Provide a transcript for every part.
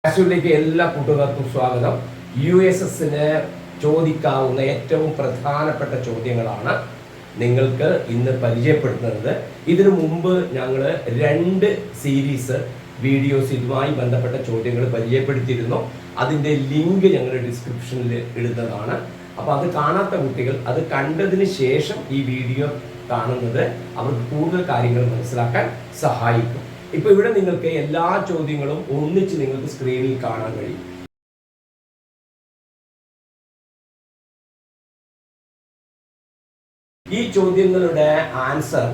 ക്ലാസ്സിലേക്ക് എല്ലാ കൂട്ടുകാർക്കും സ്വാഗതം. USSന് ചോദിക്കാവുന്ന ഏറ്റവും പ്രധാനപ്പെട്ട ചോദ്യങ്ങളാണ് നിങ്ങൾക്ക് ഇന്ന് പരിചയപ്പെടുത്തുന്നത്. ഇതിനു മുമ്പ് ഞങ്ങൾ 2 സീരീസ് വീഡിയോസ് ഇതുമായി ബന്ധപ്പെട്ട ചോദ്യങ്ങൾ പരിചയപ്പെടുത്തിയിരുന്നു. അതിൻ്റെ ലിങ്ക് ഞങ്ങൾ ഡിസ്ക്രിപ്ഷനിൽ ഇടുന്നതാണ്. അപ്പോൾ അത് കാണാത്ത കുട്ടികൾ അത് കണ്ടതിന് ശേഷം ഈ വീഡിയോ കാണുന്നത് അവർക്ക് കൂടുതൽ കാര്യങ്ങൾ മനസ്സിലാക്കാൻ സഹായിക്കും. ഇപ്പോൾ ഇവിടെ നിങ്ങൾക്ക് എല്ലാ ചോദ്യങ്ങളും ഒന്നിച്ച് നിങ്ങൾക്ക് സ്ക്രീനിൽ കാണാൻ കഴിയും. ഈ ചോദ്യങ്ങളുടെ ആൻസർ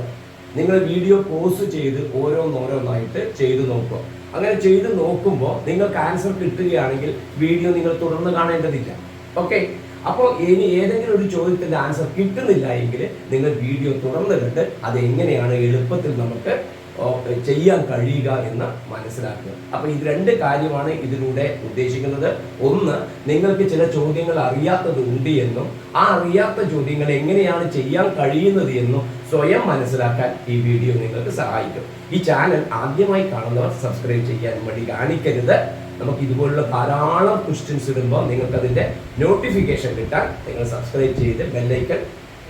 നിങ്ങൾ വീഡിയോ പോസ് ചെയ്ത് ഓരോന്നോരോന്നായിട്ട് ചെയ്തു നോക്കുക. അങ്ങനെ ചെയ്ത് നോക്കുമ്പോൾ നിങ്ങൾക്ക് ആൻസർ കിട്ടുകയാണെങ്കിൽ വീഡിയോ നിങ്ങൾ തുടർന്ന് കാണേണ്ടതില്ല. ഓക്കെ, അപ്പോൾ ഇനി ഏതെങ്കിലും ഒരു ചോദ്യത്തിന്റെ ആൻസർ കിട്ടുന്നില്ല എങ്കിൽ നിങ്ങൾ വീഡിയോ തുറന്നു കണ്ട് അത് എങ്ങനെയാണ് എളുപ്പത്തിൽ നമുക്ക് ചെയ്യാൻ കഴിയുക എന്ന് മനസ്സിലാക്കുക. അപ്പോൾ ഇത് 2 കാര്യമാണ് ഇതിലൂടെ ഉദ്ദേശിക്കുന്നത്. ഒന്ന്, നിങ്ങൾക്ക് ചില ചോദ്യങ്ങൾ അറിയാത്തത് ഉണ്ട് എന്നും ആ അറിയാത്ത ചോദ്യങ്ങൾ എങ്ങനെയാണ് ചെയ്യാൻ കഴിയുന്നത് എന്നും സ്വയം മനസ്സിലാക്കാൻ ഈ വീഡിയോ നിങ്ങൾക്ക് സഹായിക്കും. ഈ ചാനൽ ആദ്യമായി കാണുന്നവർ സബ്സ്ക്രൈബ് ചെയ്യാൻ വേണ്ടി കാണിക്കരുത്. നമുക്ക് ഇതുപോലുള്ള ധാരാളം ക്വസ്റ്റ്യൻസ് ഇടുമ്പോൾ നിങ്ങൾക്ക് അതിൻ്റെ നോട്ടിഫിക്കേഷൻ കിട്ടാൻ നിങ്ങൾ സബ്സ്ക്രൈബ് ചെയ്ത് ബെല്ലൈക്കൺ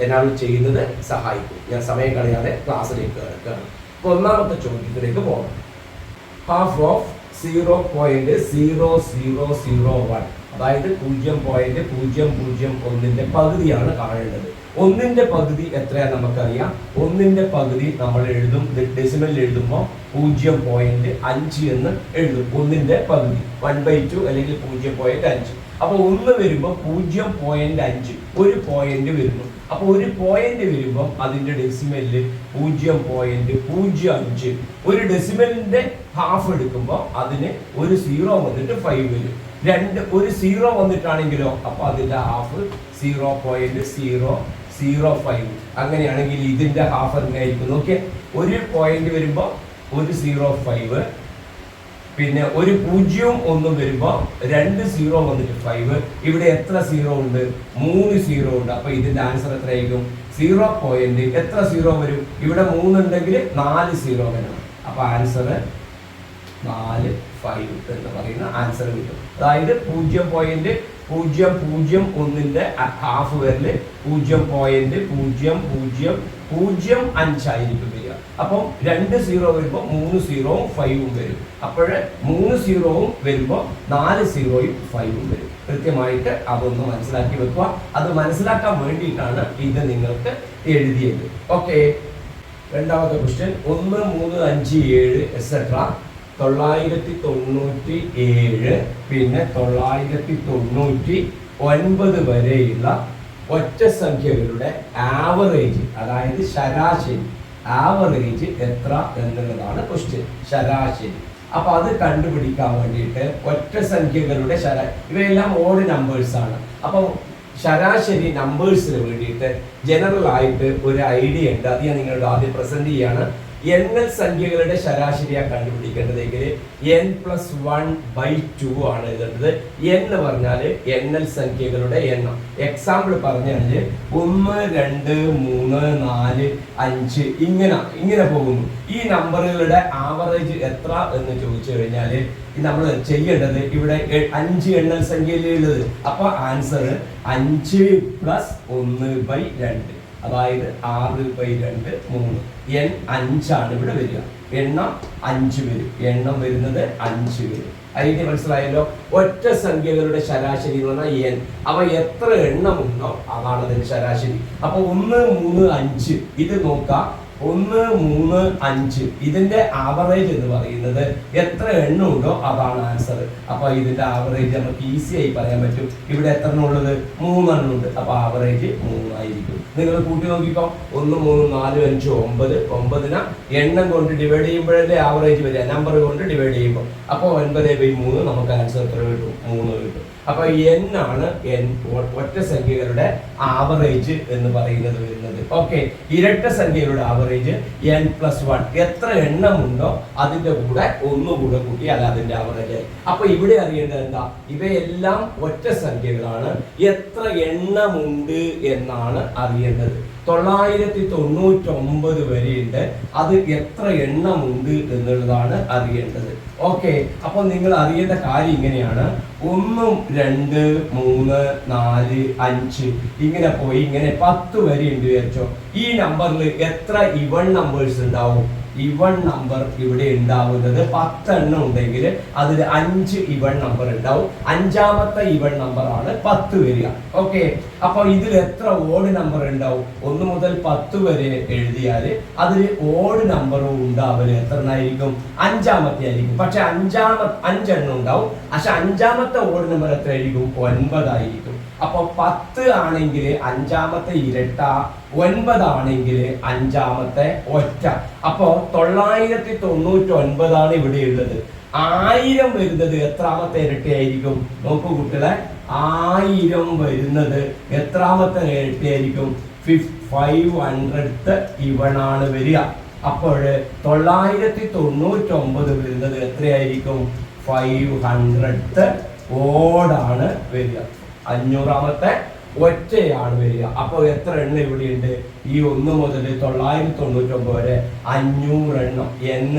എനാബിൾ ചെയ്യുന്നത് സഹായിക്കും. ഞാൻ സമയം കളയാതെ ക്ലാസ്സിലേക്ക് കിടക്കുകയാണ്. ഒന്നാമത്തെ ചോദ്യത്തിലേക്ക് പോകാം. ഹാഫ് ഓഫ് 0.0001, അതായത് 0.001 പകുതിയാണ് കാണേണ്ടത്. 1ന്റെ പകുതി എത്രയാണ് നമുക്കറിയാം. 1ന്റെ പകുതി നമ്മൾ എഴുതും, ഡെസിമലിൽ എഴുതുമ്പോൾ 0.5 എന്ന് എഴുതും. 1ന്റെ പകുതി 1/2 അല്ലെങ്കിൽ 0.5. അപ്പോൾ 1 വരുമ്പോൾ 0.5 ഒരു പോയിന്റ് വരുന്നു. അപ്പോൾ ഒരു പോയിന്റ് വരുമ്പോൾ അതിന്റെ ഡെസിമലില് 0.05. ഒരു ഡെസിമലിന്റെ ഹാഫ് എടുക്കുമ്പോൾ അതിന് ഒരു 0 വന്നിട്ട് 5 വരും. ഒരു 0 വന്നിട്ടാണെങ്കിലോ അപ്പോൾ അതിന്റെ ഹാഫ് 0.005. അങ്ങനെയാണെങ്കിൽ ഇതിന്റെ ഹാഫ് എങ്ങനെയായിരിക്കും നോക്കിയാൽ, ഒരു പോയിന്റ് വരുമ്പോൾ ഒരു 0.5, പിന്നെ ഒരു 0 1 വരുമ്പോൾ 2 0 വന്നിട്ട് 5. ഇവിടെ എത്ര 0 ഉണ്ട്? 3 0 ഉണ്ട്. അപ്പൊ ഇതിന്റെ ആൻസർ എത്രയായിരിക്കും? 0. എത്ര 0 വരും? ഇവിടെ 3 ഉണ്ടെങ്കിൽ 4 0 വരണം. അപ്പൊ ആൻസർ 4, 5 എന്ന് പറയുന്ന ആൻസർ കിട്ടും. അതായത് 0.001ന്റെ ഹാഫ് വരല് 0.0005 ആയിരിക്കും വരിക. അപ്പം 2 0 വരുമ്പോൾ 3 0 5 വരും. അപ്പോൾ 3 0 വരുമ്പോൾ 4 0 5 വരും. കൃത്യമായിട്ട് അതൊന്ന് മനസ്സിലാക്കി വെക്കുക. അത് മനസ്സിലാക്കാൻ വേണ്ടിയിട്ടാണ് ഇത് നിങ്ങൾക്ക് എഴുതിയത്. ഓക്കെ, രണ്ടാമത്തെ ക്വസ്റ്റ്യൻ. 1 3 5 7 എക്സെട്ര 997 പിന്നെ 999 വരെയുള്ള ഒറ്റ സംഖ്യകളുടെ ആവറേജ്, അതായത് ശരാശരി ആവറേജ് എത്ര എന്നുള്ളതാണ് ക്വസ്റ്റ്യൻ. ശരാശരി. അപ്പൊ അത് കണ്ടുപിടിക്കാൻ വേണ്ടിയിട്ട് ഒറ്റ സംഖ്യകളുടെ ഇവയെല്ലാം ഓഡ് നമ്പേഴ്സ് ആണ്. അപ്പൊ ശരാശരി നമ്പേഴ്സിന് വേണ്ടിയിട്ട് ജനറൽ ആയിട്ട് ഒരു ഐഡിയ ഉണ്ട്. അത് ഞാൻ നിങ്ങളോട് ആദ്യം പ്രസന്റ് ചെയ്യാണ്. എണ്ണൽ സംഖ്യകളുടെ ശരാശരിയാണ് കണ്ടുപിടിക്കേണ്ടതെങ്കിൽ n+1/2 ആണ് എഴുതേണ്ടത്. എന്ന് പറഞ്ഞാൽ എണ്ണൽ സംഖ്യകളുടെ എണ്ണം. എക്സാമ്പിൾ പറഞ്ഞാൽ 1 2 3 4 5 ഇങ്ങനെ പോകുന്നു. ഈ നമ്പറുകളുടെ ആവറേജ് എത്ര എന്ന് ചോദിച്ചു കഴിഞ്ഞാൽ നമ്മൾ ചെയ്യേണ്ടത്, ഇവിടെ 5 എണ്ണൽ സംഖ്യയിലുള്ളത്. അപ്പൊ ആൻസർ 5 + 1/2, അതായത് 6/2 3. n 5 ആണ് ഇവിടെ വരിക. എണ്ണം 5 വരും. എണ്ണം വരുന്നത് 5 വരും. അതിന് മനസ്സിലായല്ലോ. ഒറ്റ സംഖ്യകളുടെ ശരാശരി എന്ന് പറഞ്ഞാൽ n. അവ എത്ര എണ്ണം ഉണ്ടോ അതാണ് അതിന്റെ ശരാശരി. അപ്പൊ 1 3 5 ഇത് നോക്കാം. 1 3 5 ഇതിന്റെ ആവറേജ് എന്ന് പറയുന്നത് എത്ര എണ്ണം ഉണ്ടോ അതാണ് ആൻസർ. അപ്പൊ ഇതിന്റെ ആവറേജ് നമുക്ക് ഈസി ആയി പറയാൻ പറ്റും. ഇവിടെ എത്ര എണ്ണം ഉള്ളത്? 3 എണ്ണം ഉണ്ട്. അപ്പൊ ആവറേജ് 3 ആയിരിക്കും. നിങ്ങൾ കൂട്ടി നോക്കിക്കോ. 1 3 4 5 9. 9നെ എണ്ണം കൊണ്ട് ഡിവൈഡ് ചെയ്യുമ്പോഴല്ലേ ആവറേജ് വരിക, നമ്പർ കൊണ്ട് ഡിവൈഡ് ചെയ്യുമ്പോൾ. അപ്പോൾ 9/3 നമുക്ക് ആൻസർ എത്ര കിട്ടും? 3 കിട്ടും. അപ്പൊ n ആണ് ഒറ്റ സംഖ്യകളുടെ ആവറേജ് എന്ന് പറയുന്നത് വരുന്നത്. ഓക്കെ, ഇരട്ട സംഖ്യകളുടെ ആവറേജ് n+1. എത്ര എണ്ണം ഉണ്ടോ അതിന്റെ കൂടെ ഒന്നുകൂടെ കൂട്ടി അത് അതിന്റെ ആവറേജ് ആയി. അപ്പൊ ഇവിടെ അറിയേണ്ടത് എന്താ? ഇവയെല്ലാം ഒറ്റ സംഖ്യകളാണ്. എത്ര എണ്ണമുണ്ട് എന്നാണ് അറിയേണ്ടത്. 999 വരെയുണ്ട്. അത് എത്ര എണ്ണമുണ്ട് എന്നുള്ളതാണ് അറിയേണ്ടത്. ഓക്കെ, അപ്പൊ നിങ്ങൾ അറിയേണ്ട കാര്യം ഇങ്ങനെയാണ്. 1, 2, 3, 4, 5 ഇങ്ങനെ പോയി ഇങ്ങനെ 10 വരെ ഉണ്ട് വിചാരിച്ചോ. ഈ നമ്പറിൽ എത്ര ഇവൺ നമ്പേഴ്സ് ഉണ്ടാവും? ഇവൺ നമ്പർ ഇവിടെ ഉണ്ടാവുന്നത് 10 എണ്ണം ഉണ്ടെങ്കിൽ അതിൽ 5 ഇവൺ നമ്പർ ഉണ്ടാവും. അഞ്ചാമത്തെ ഇവൺ നമ്പർ ആണ് 10 വരിക. ഓക്കെ, അപ്പൊ ഇതിൽ എത്ര ഓഡ് നമ്പർ ഉണ്ടാവും? 1 മുതൽ 10 വരെ എഴുതിയാൽ അതിൽ ഓഡ് നമ്പറും ഉണ്ടാവല് എത്ര ആയിരിക്കും? അഞ്ചാമത്തെ ആയിരിക്കും. പക്ഷെ 5 എണ്ണം ഉണ്ടാവും. പക്ഷെ അഞ്ചാമത്തെ ഓഡ് നമ്പർ എത്ര ആയിരിക്കും? 9 ആയിരിക്കും. അപ്പൊ 10 ആണെങ്കിൽ അഞ്ചാമത്തെ ഇരട്ട, 9 ആണെങ്കിൽ അഞ്ചാമത്തെ ഒറ്റ. അപ്പോ 999 ആണ് ഇവിടെ ഉള്ളത്. 1000 വരുന്നത് എത്രാമത്തെ ഇരട്ടയായിരിക്കും? നോക്കൂ കുട്ടികളെ, 1000 വരുന്നത് എത്രാമത്തെ ഇരട്ടയായിരിക്കും? 500th ഇവണാണ് വരിക. അപ്പോൾ 999 വരുന്നത് എത്രയായിരിക്കും? 500th ഓടാണ് വരിക. 500ാമത്തെ ഒറ്റയാണ് വരിക. അപ്പോൾ എത്ര എണ്ണം ഇവിടെയുണ്ട്? ഈ 1 മുതൽ 999 വരെ 500 എണ്ണം.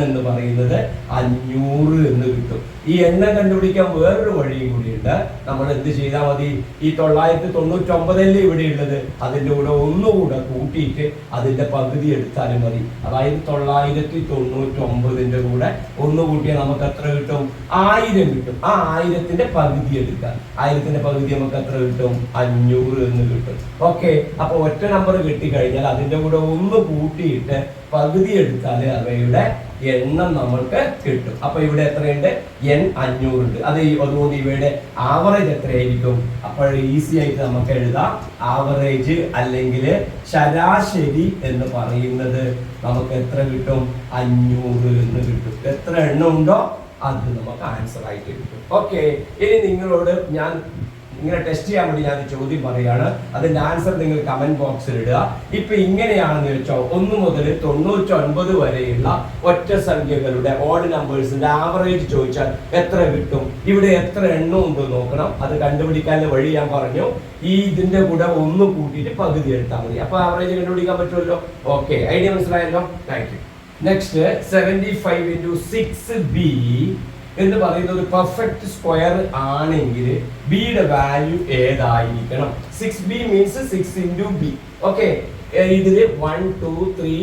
എന്ന് പറയുന്നത് 500 എന്ന് കിട്ടും. ഈ എണ്ണം കണ്ടുപിടിക്കാൻ വേറൊരു വഴിയും കൂടിയുണ്ട്. നമ്മൾ എന്ത് ചെയ്താൽ മതി? ഈ 999 ഇവിടെ ഉള്ളത് അതിൻ്റെ കൂടെ ഒന്നുകൂടെ കൂട്ടിയിട്ട് അതിന്റെ പകുതി എടുത്താലും മതി. അതായത് 999ന്റെ കൂടെ ഒന്ന് കൂട്ടിയാൽ നമുക്ക് എത്ര കിട്ടും? 1000 കിട്ടും. ആ 1000ന്റെ പകുതി എടുക്കാം. 1000ന്റെ പകുതി നമുക്ക് എത്ര കിട്ടും? 500 എന്ന് കിട്ടും. ഓക്കെ, അപ്പൊ ഒറ്റ നമ്പർ കിട്ടിക്കഴിഞ്ഞാൽ അതിന്റെ കൂടെ ഒന്ന് കൂട്ടിയിട്ട് പകുതി എടുത്താൽ അവയുടെ എണ്ണം നമ്മൾക്ക് കിട്ടും. അപ്പൊ ഇവിടെ എത്രയുണ്ട്? n 500 ഉണ്ട്. അതുകൊണ്ട് ഇവയുടെ ആവറേജ് എത്രയായിരിക്കും? അപ്പോൾ ഈസി ആയിട്ട് നമുക്ക് എഴുതാം. ആവറേജ് അല്ലെങ്കിൽ ശരാശരി എന്ന് പറയുന്നത് നമുക്ക് എത്ര കിട്ടും? 500 എന്ന് കിട്ടും. എത്ര എണ്ണം ഉണ്ടോ അത് നമുക്ക് ആൻസർ ആയിട്ട് കിട്ടും. ഓക്കെ, ഇനി നിങ്ങളോട് ഞാൻ ഇങ്ങനെ ടെസ്റ്റ് ചെയ്യാൻ വേണ്ടി ഞാൻ ചോദ്യം പറയാണ്. അതിന്റെ ആൻസർ നിങ്ങൾ കമന്റ് ബോക്സിൽ ഇടുക. ഇപ്പൊ ഇങ്ങനെയാണെന്ന് വെച്ചോ, 1 മുതൽ 99 വരെയുള്ള ഒറ്റ സംഖ്യകളുടെ ഓഡ് നമ്പേഴ്സിന്റെ ആവറേജ് ചോദിച്ചാൽ എത്ര കിട്ടും? ഇവിടെ എത്ര എണ്ണം ഉണ്ട് നോക്കണം. അത് കണ്ടുപിടിക്കാനുള്ള വഴി ഞാൻ പറഞ്ഞു. ഇതിന്റെ കൂടെ ഒന്ന് കൂട്ടിയിട്ട് പകുതി എടുത്താൽ മതി. അപ്പൊ ആവറേജ് കണ്ടുപിടിക്കാൻ പറ്റുമല്ലോ. ഓക്കെ, ഐഡിയ മനസ്സിലായല്ലോ. Thank you. Next 75 into 6b എന്ന് പറയുന്നത് ഒരു പെർഫെക്റ്റ് സ്ക്വയർ ആണെങ്കിൽ ബിയുടെ വാല്യൂ ഏതായിരിക്കണം? 6b means 6 into b. Okay, ഇതിൽ 1 2 3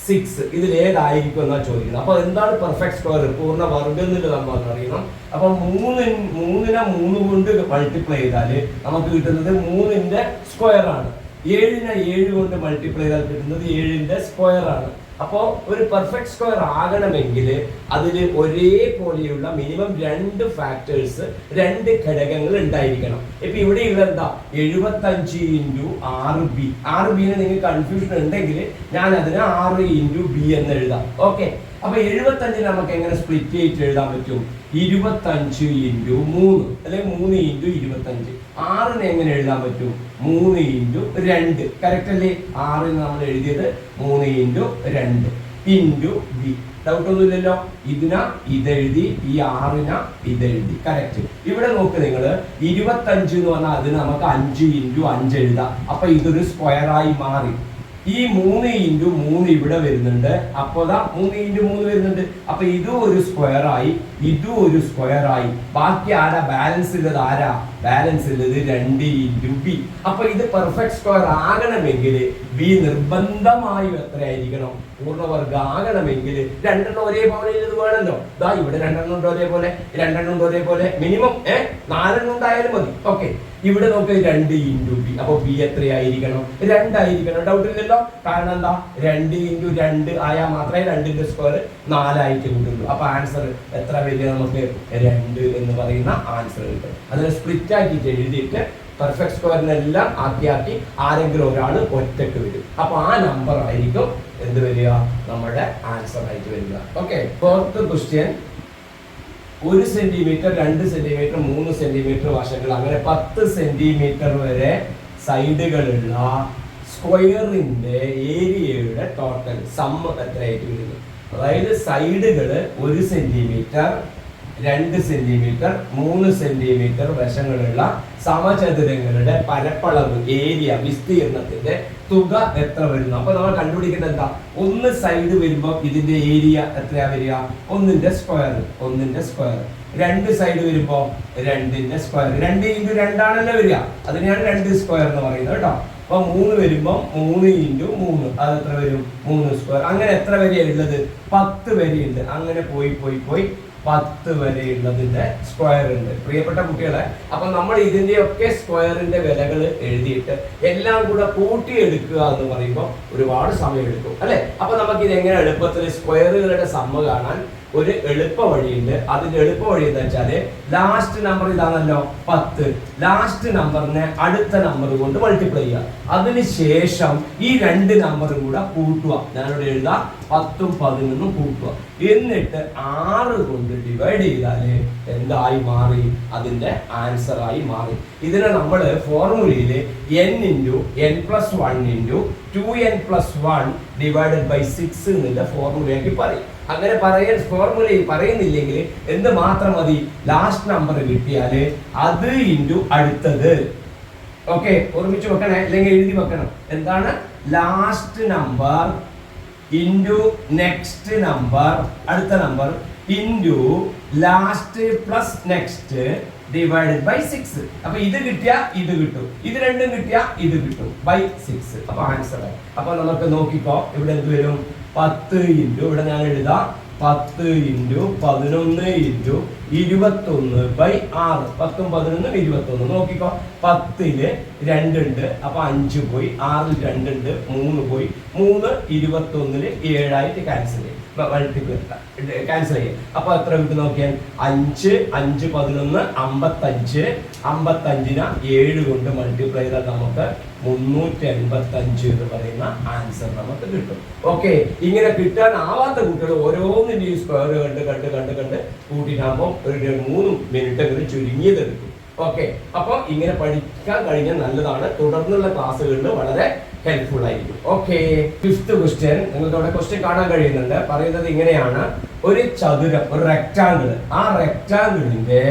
6 ഇതിൽ ഏതായിരിക്കും എന്നാ ചോദിക്കുന്നത്. അപ്പൊ എന്താണ് പെർഫെക്റ്റ് സ്ക്വയർ? പൂർണ്ണ വർഗ്ഗം എന്നുള്ളത് നമ്മൾ അറിയണം. അപ്പൊ 3നെ 3 കൊണ്ട് മൾട്ടിപ്ലൈ ചെയ്താൽ നമുക്ക് കിട്ടുന്നത് 3ന്റെ സ്ക്വയർ ആണ്. 7നെ 7 കൊണ്ട് മൾട്ടിപ്ലൈ ചെയ്താൽ കിട്ടുന്നത് 7ന്റെ സ്ക്വയർ ആണ്. അപ്പോൾ ഒരു പെർഫെക്റ്റ് സ്ക്വയർ ആകണമെങ്കിൽ അതിൽ ഒരേപോലെയുള്ള മിനിമം 2 ഫാക്ടേഴ്സ്, 2 ഘടകങ്ങൾ ഉണ്ടായിരിക്കണം. ഇപ്പൊ ഇവിടെയുള്ള എന്താ? 75 into 6b. 6bനെ നിങ്ങൾക്ക് കൺഫ്യൂഷൻ ഉണ്ടെങ്കിൽ ഞാൻ അതിനെ 6 into b എന്ന് എഴുതാം. ഓക്കെ, അപ്പൊ 75 നമുക്ക് എങ്ങനെ സ്പ്ലിറ്റ് ചെയ്തിട്ട് എഴുതാൻ പറ്റും? 25 into 3 അല്ലെങ്കിൽ 3 into 25. 6നെ എങ്ങനെ എഴുതാൻ പറ്റും? 3 into 2. കറക്റ്റ് അല്ലേ? 6ന് നമ്മൾ എഴുതിയത് 3 into 2 into b. ഡൗട്ട് ഒന്നുമില്ലല്ലോ. ഇതെഴുതി, ഈ 6ന ഇതെഴുതി. കറക്റ്റ്. ഇവിടെ നോക്ക് നിങ്ങൾ, 25 എന്ന് പറഞ്ഞാൽ അതിന് നമുക്ക് 5 into 5 എഴുതാം. അപ്പൊ ഇതൊരു സ്ക്വയർ ആയി മാറി. ഈ 3 into 3 ഇവിടെ വരുന്നുണ്ട്. അപ്പൊ 3 into 3 വരുന്നുണ്ട്. അപ്പൊ ഇതും ഒരു സ്ക്വയർ ആയി, ഇതും ഒരു സ്ക്വയർ ആയി. ബാക്കി ആരാ ബാലൻസ് ഉള്ളത്? ആരാ ബാലൻസ് ഉള്ളത്? 2 into b. അപ്പൊ ഇത് പെർഫെക്റ്റ് സ്ക്വയർ ആകണമെങ്കിൽ b നിർബന്ധമായും എത്രയായിരിക്കണം? പൂർണ്ണവർഗം ആകണമെങ്കിൽ 2 എണ്ണം ഒരേപോലെ ഇത് വേണമല്ലോ. ഇവിടെ 2 എണ്ണം ഉണ്ട് ഒരേപോലെ, 2 എണ്ണം ഉണ്ട് ഒരേപോലെ. മിനിമം 4 എണ്ണം ഉണ്ടായാലും മതി. ഓക്കെ, ഇവിടെ നമുക്ക് 2 into b. അപ്പൊ b എത്രയായിരിക്കണം? 2 ആയിരിക്കണം. ഡൗട്ട് ഇല്ലല്ലോ. കാരണം എന്താ? 2 into 2 ആയാൽ മാത്രമേ 2ന്റെ സ്ക്വയർ 4 ആയിട്ട് കിട്ടുള്ളൂ. അപ്പൊ ആൻസർ എത്ര വരിക? നമുക്ക് 2 എന്ന് പറയുന്ന ആൻസർ കിട്ടും. അതിനെ സ്പ്ലിറ്റ് ആക്കിയിട്ട് എഴുതിയിട്ട് പെർഫെക്റ്റ് സ്ക്വയറിനെല്ലാം ആക്കി ആരെങ്കിലും ഒരാൾ ഒറ്റക്ക് വരും. അപ്പൊ ആ നമ്പർ ആയിരിക്കും എന്ത് വരിക? നമ്മുടെ ആൻസർ ആയിട്ട് വരിക. Okay, 4th question. 1 centimetre, 2 centimetre, 3 centimetre വശങ്ങൾ, അങ്ങനെ 10 സെന്റിമീറ്റർ വരെ സൈഡുകളുള്ള സ്ക്വയറിന്റെ ഏരിയയുടെ ടോട്ടൽ സം എത്രയായിട്ട് വരുന്നു? അതായത് സൈഡുകൾ 1 സെന്റിമീറ്റർ, 2 സെന്റിമീറ്റർ, 3 സെന്റിമീറ്റർ വശങ്ങളുള്ള സമചതുരങ്ങളുടെ പരപ്പളവ്, ഏരിയ, വിസ്തീർണത്തിന്റെ തുക എത്ര വരുന്നു. അപ്പൊ നമ്മൾ കണ്ടുപിടിക്കുന്നത് എന്താ, ഒന്ന് സൈഡ് വരുമ്പോൾ ഇതിന്റെ ഏരിയ എത്രയാ വരിക, ഒന്നിന്റെ സ്ക്വയർ. രണ്ട് സൈഡ് വരുമ്പോ രണ്ടിന്റെ സ്ക്വയർ. 2 × 2 ആണല്ലോ വരിക, അതിനെയാണ് 2 സ്ക്വയർ എന്ന് പറയുന്നത് കേട്ടോ. അപ്പൊ 3 വരുമ്പോ 3 × 3 അത് എത്ര വരും, 3 സ്ക്വയർ. അങ്ങനെ എത്ര വരെയാണ് ഉള്ളത്, 10 വരെയുണ്ട്. അങ്ങനെ പോയി 10 വരെയുള്ളതിന്റെ സ്ക്വയർ ഉണ്ട് പ്രിയപ്പെട്ട കുട്ടികളെ. അപ്പൊ നമ്മൾ ഇതിന്റെയൊക്കെ സ്ക്വയറിന്റെ വിലകൾ എഴുതിയിട്ട് എല്ലാം കൂടെ കൂട്ടിയെടുക്കുക എന്ന് പറയുമ്പോൾ ഒരുപാട് സമയം എടുക്കും അല്ലെ. അപ്പൊ നമുക്ക് ഇത് എങ്ങനെ എളുപ്പത്തിൽ സ്ക്വയറുകളുടെ സമ്മ കാണാൻ ഒരു എളുപ്പ വഴിയുണ്ട്. അതിന്റെ എളുപ്പ വഴി എന്താ വെച്ചാല്, ലാസ്റ്റ് നമ്പർ ഇതാണല്ലോ 10, ലാസ്റ്റ് നമ്പറിനെ അടുത്ത നമ്പർ കൊണ്ട് മൾട്ടിപ്ലൈ ചെയ്യുക. അതിനുശേഷം ഈ 2 നമ്പറും കൂടെ കൂട്ടുക. ഞാനിവിടെ എഴുതാം 10ഉം 11ഉം കൂട്ടുക. എന്നിട്ട് 6 കൊണ്ട് ഡിവൈഡ് ചെയ്താല് എന്തായി മാറി, അതിന്റെ ആൻസർ ആയി മാറി. ഇതിനെ നമ്മൾ ഫോർമുലയില് n × n+1 × 2n+1 / 6 എന്നുള്ള ഫോർമുലയാക്കി പറയും. അങ്ങനെ ഫോർമുലയിൽ പറയുന്നില്ലെങ്കിൽ എന്ത് മാത്രം മതി, ലാസ്റ്റ് നമ്പർ കിട്ടിയാല് അത് ഇൻറ്റു അടുത്തത്. ഓക്കെ, ഓർമ്മിച്ച് വെക്കണേ, അല്ലെങ്കിൽ എഴുതി വെക്കണം. എന്താണ്, last number into next number, അടുത്ത നമ്പർ ഇൻറ്റു ലാസ്റ്റ് പ്ലസ് നെക്സ്റ്റ് / 6. അപ്പൊ ഇത് കിട്ടിയാ ഇത് കിട്ടും, ഇത് രണ്ടും കിട്ടിയാ ഇത് കിട്ടും /6. അപ്പൊ ആൻസർ ആയി. അപ്പൊ നമുക്ക് നോക്കിക്കോ, ഇവിടെ എന്ത് വരും, 10 × ഇവിടെ ഞാൻ എഴുതാം 10 × 11 × 21/6. 10ഉം 11ഉം 21. നോക്കിക്കോ, 10ല് 2 ഉണ്ട്, അപ്പൊ 5 പോയി. 6ൽ 2 ഉണ്ട്, 3 പോയി. 3 21ല് 7 ആയിട്ട് ക്യാൻസൽ ചെയ്യും, ക്യാൻസൽ ചെയ്യും. അപ്പൊ എത്ര കിട്ടും നോക്കിയാൽ, 5 5 11 55. 55നെ 7 കൊണ്ട് മൾട്ടിപ്ലൈ ചെയ്താൽ നമുക്ക് 385 എന്ന് പറയുന്ന ആൻസർ നമുക്ക് കിട്ടും. ഓക്കെ, ഇങ്ങനെ കിട്ടാനാവാത്ത കുട്ടികൾ ഓരോന്നിന്റെ സ്ക്വയർ കണ്ട് കൂട്ടിയിട്ടാകുമ്പോൾ ഒരു 3 മിനിറ്റ് ചുരുങ്ങിയത് എടുക്കും. ഓക്കെ, അപ്പൊ ഇങ്ങനെ പഠിക്കാൻ കഴിഞ്ഞാൽ നല്ലതാണ്. തുടർന്നുള്ള ക്ലാസ്സുകളിൽ വളരെ ഹെൽപ്ഫുൾ ആയിരിക്കും. ഓക്കെ, 5th ക്വസ്റ്റ്യൻ നിങ്ങൾക്ക് അവിടെ ക്വസ്റ്റ്യൻ കാണാൻ കഴിയുന്നുണ്ട്. പറയുന്നത് ഇങ്ങനെയാണ്, ഒരു ചതുരം, ഒരു റെക്ടാങ്കിൾ, ആ റെക്ടാങ്കിളിന്റെ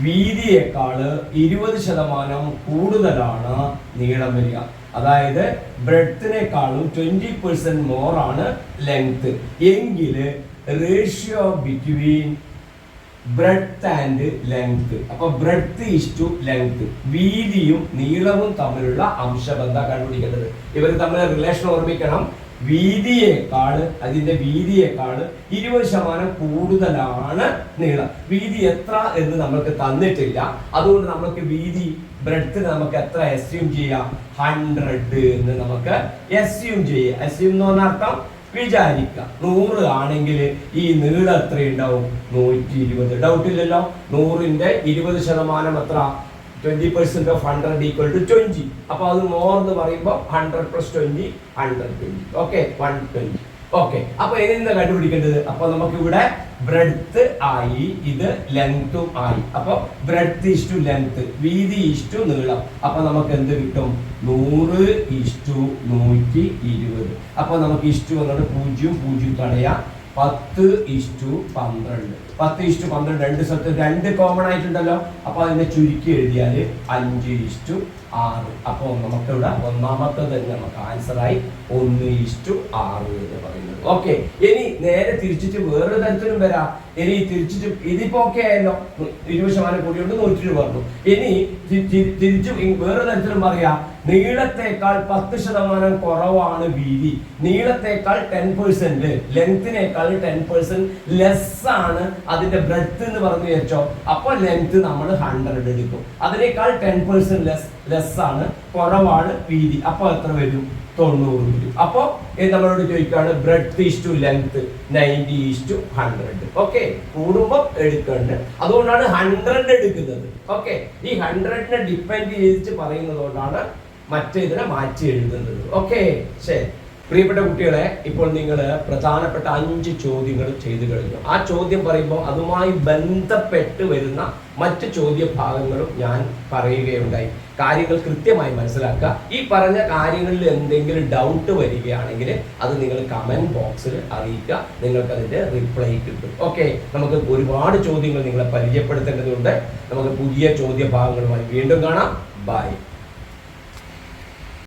വീതിയേക്കാള് 20% കൂടുതലാണ് നീളം വരിക. അതായത് ബ്രെഡ്ത്തിനേക്കാളും 20% മോർ ആണ് ലെങ്ത് എങ്കിൽ ratio between breadth and length. അപ്പൊ ബ്രെഡ്ത്ത് ഈസ് ലെങ്ത്, വീതിയും നീളവും തമ്മിലുള്ള അംശബന്ധം കണ്ടുപിടിക്കേണ്ടത്. ഇവർ തമ്മിൽ റിലേഷൻ ഓർമ്മിക്കണം. അതിന്റെ വീതിയേക്കാൾ 20% കൂടുതലാണ് നീളം. വീതി എത്ര എന്ന് നമുക്ക് തന്നിട്ടില്ല, അതുകൊണ്ട് നമുക്ക് വീതി ബ്രെഡ്ത്തിന് നമുക്ക് എത്ര അസ്യൂം ചെയ്യാം, 100 എന്ന് നമുക്ക് അസ്യൂം ചെയ്യാം. അസ്യൂം എന്ന് പറഞ്ഞ അർത്ഥം വിചാരിക്കാം. 100 ആണെങ്കിൽ ഈ നീളം എത്രയുണ്ടാവും, 120. ഡൗട്ട് ഇല്ലല്ലോ. 100ന്റെ 20% എത്ര, 20% of 100 equal to 20. അപ്പോൾ അത് മോർ എന്ന് പറയുമ്പോൾ 100 + 20 120. ഓക്കെ, 120. ഓക്കെ, അപ്പൊ എങ്ങനെ കണ്ടുപിടിക്കേണ്ടത്, അപ്പൊ നമുക്ക് ഇവിടെ ബ്രെഡ്ത്ത് ആയി, ഇത് ലെങ്ത്തും ആയി. അപ്പൊ ബ്രെഡ്ത്ത് ഈസ് ലെങ്ത്, വീതി ഈസ് നീളം. അപ്പൊ നമുക്ക് എന്ത് കിട്ടും, 100 = 120. അപ്പൊ നമുക്ക് ഇഷ്ടു വന്നിട്ട് 0 0 തടയാം. 10 = 12. 10 = 12 രണ്ട് സ്ഥലത്ത് 2 കോമൺ ആയിട്ടുണ്ടല്ലോ. അപ്പൊ അതിനെ ചുരുക്കി എഴുതിയാൽ 5 = 6. അപ്പോൾ നമുക്കിവിടെ ഒന്നാമത്തെ തന്നെ നമുക്ക് ആൻസറായി 1:6 എന്ന് പറയുന്നത്. ഓക്കെ, ഇനി നേരെ തിരിച്ചിട്ട് വേറൊരു തരത്തിലും വരാം. ഇനി തിരിച്ചിട്ട് ഇതിപ്പോ ഓക്കെ ആയല്ലോ, 20% കൂടിയുണ്ട് 120 പറഞ്ഞു. ഇനി തിരിച്ചു വേറൊരു തരത്തിലും പറയാം, നീളത്തേക്കാൾ 10% കുറവാണ് വീതി, നീളത്തേക്കാൾ 10%, ലെങ്ത്തിനേക്കാൾ 10% ലെസ് ആണ് അതിന്റെ ബ്രെഡ്ത്ത് എന്ന് പറഞ്ഞു വെച്ചോ. അപ്പൊ ലെങ്ത് നമ്മൾ 100 എടുക്കും, അതിനേക്കാൾ 10% ലെസ് ആണ്, കുറവാണ് വീതി. അപ്പൊ എത്ര വരും, 90 വരും. അപ്പൊ നമ്മളോട് ചോദിക്കുകയാണ് ബ്രെഡ്ത്ത് ഈസ് ലെങ്ത് 90 = 100. ഓക്കെ, കൂടുമ്പോൾ എടുക്കേണ്ടത്, അതുകൊണ്ടാണ് 100 എടുക്കുന്നത്. ഓക്കെ, ഈ 100നെ ഡിപ്പെൻഡ് ചെയ്തിട്ട് പറയുന്നതുകൊണ്ടാണ് മറ്റേതിനെ മാറ്റി എഴുതുന്നത്. ഓക്കെ, ശരി. പ്രിയപ്പെട്ട കുട്ടികളെ, ഇപ്പോൾ നിങ്ങൾ പ്രധാനപ്പെട്ട 5 ചോദ്യങ്ങൾ ചെയ്തു കഴിഞ്ഞു. ആ ചോദ്യം പറയുമ്പോൾ അതുമായി ബന്ധപ്പെട്ട് വരുന്ന മറ്റ് ചോദ്യ ഭാഗങ്ങളും ഞാൻ പറയുകയുണ്ടായി. കാര്യങ്ങൾ കൃത്യമായി മനസ്സിലാക്കുക. ഈ പറഞ്ഞ കാര്യങ്ങളിൽ എന്തെങ്കിലും ഡൗട്ട് വരികയാണെങ്കിൽ അത് നിങ്ങൾ കമന്റ് ബോക്സിൽ അറിയിക്കുക, നിങ്ങൾക്ക് അതിന്റെ റിപ്ലൈ കിട്ടും. ഓക്കെ, നമുക്ക് ഒരുപാട് ചോദ്യങ്ങൾ നിങ്ങളെ പരിചയപ്പെടുത്തേണ്ടതുണ്ട്. നമുക്ക് പുതിയ ചോദ്യ ഭാഗങ്ങളുമായി വീണ്ടും കാണാം. ബൈ.